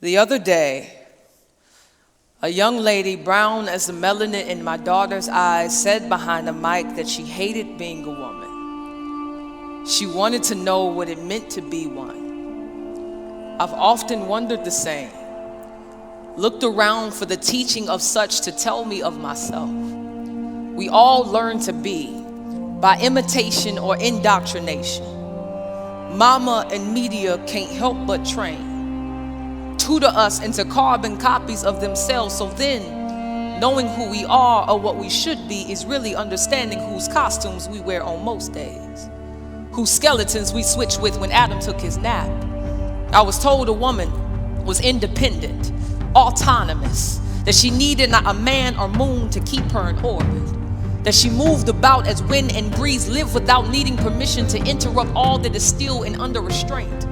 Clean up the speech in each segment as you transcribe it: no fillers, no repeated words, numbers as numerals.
The other day, a young lady, brown as the melanin in my daughter's eyes, said behind a mic that she hated being a woman. She wanted to know what it meant to be one. I've often wondered the same, looked around for the teaching of such to tell me of myself. We all learn to be by imitation or indoctrination. Mama and media can't help but train, tutor us into carbon copies of themselves, so then knowing who we are or what we should be is really understanding whose costumes we wear on most days, whose skeletons we switch with when Adam took his nap. I was told a woman was independent, autonomous, that she needed not a man or moon to keep her in orbit, that she moved about as wind and breeze, lived without needing permission to interrupt all that is still and under restraint.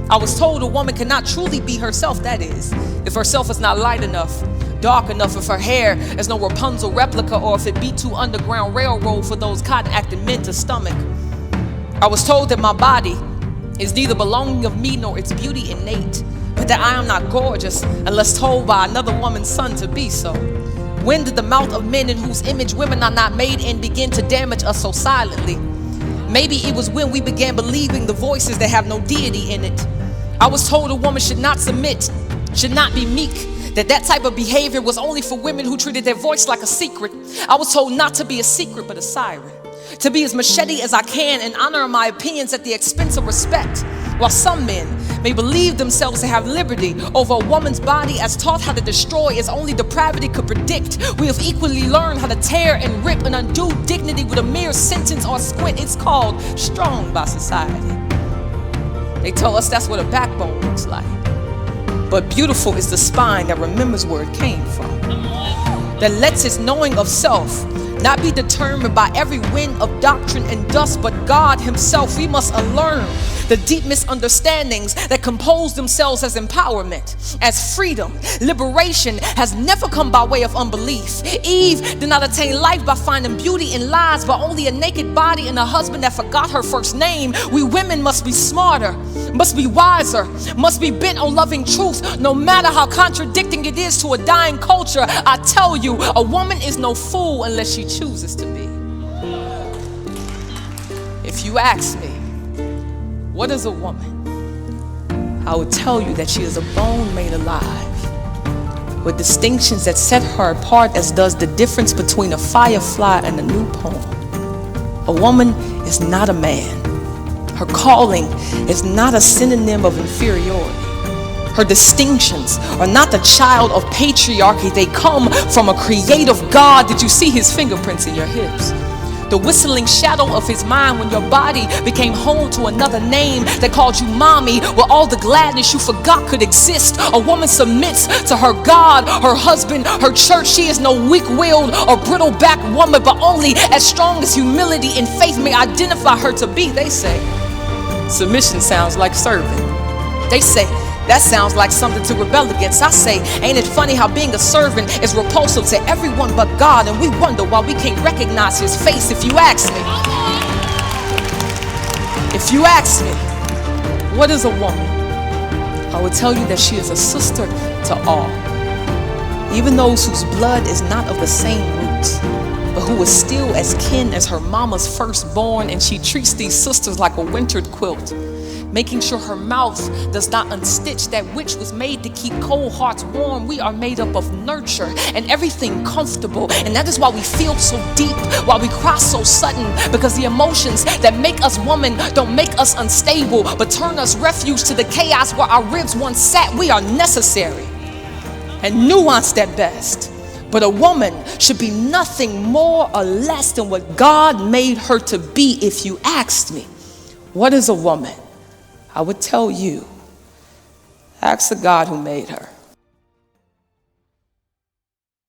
I was told a woman cannot truly be herself, that is, if herself is not light enough, dark enough, if her hair is no Rapunzel replica, or if it be too Underground Railroad for those cotton-acting men to stomach. I was told that my body is neither belonging of me nor its beauty innate, but that I am not gorgeous unless told by another woman's son to be so. When did the mouth of men in whose image women are not made in begin to damage us so silently? Maybe it was when we began believing the voices that have no deity in it. I was told a woman should not submit, should not be meek, that type of behavior was only for women who treated their voice like a secret. I was told not to be a secret but a siren, to be as machete as I can and honor my opinions at the expense of respect. While some men may believe themselves to have liberty over a woman's body as taught how to destroy as only depravity could predict, we have equally learned how to tear and rip and undo dignity with a mere sentence or squint. It's called strong by society. They tell us that's what a backbone looks like. But beautiful is the spine that remembers where it came from, that lets its knowing of self not be determined by every wind of doctrine and dust, but God himself. We must unlearn the deep misunderstandings that compose themselves as empowerment, as freedom. Liberation has never come by way of unbelief. Eve did not attain life by finding beauty in lies, but only a naked body and a husband that forgot her first name. We women must be smarter, must be wiser, must be bent on loving truth, no matter how contradicting it is to a dying culture. I tell you, a woman is no fool unless she chooses to be. If you ask me, what is a woman? I would tell you that she is a bone made alive, with distinctions that set her apart as does the difference between a firefly and a new poem. A woman is not a man. Her calling is not a synonym of inferiority. Her distinctions are not the child of patriarchy. They come from a creative God. Did you see his fingerprints in your hips? The whistling shadow of his mind when your body became home to another name that called you mommy, with all the gladness you forgot could exist. A woman submits to her God, her husband, her church. She is no weak-willed or brittle-backed woman, but only as strong as humility and faith may identify her to be. They say submission sounds like serving. They say that sounds like something to rebel against. I say, ain't it funny how being a servant is repulsive to everyone but God, and we wonder why we can't recognize his face. If you ask me, what is a woman? I would tell you that she is a sister to all, even those whose blood is not of the same roots, but who is still as kin as her mama's firstborn, and she treats these sisters like a wintered quilt, making sure her mouth does not unstitch that which was made to keep cold hearts warm. We are made up of nurture and everything comfortable, and that is why we feel so deep, why we cry so sudden, because the emotions that make us woman don't make us unstable, but turn us refuge to the chaos where our ribs once sat. We are necessary and nuanced at best, but a woman should be nothing more or less than what God made her to be. If you asked me, what is a woman? I would tell you, ask the God who made her.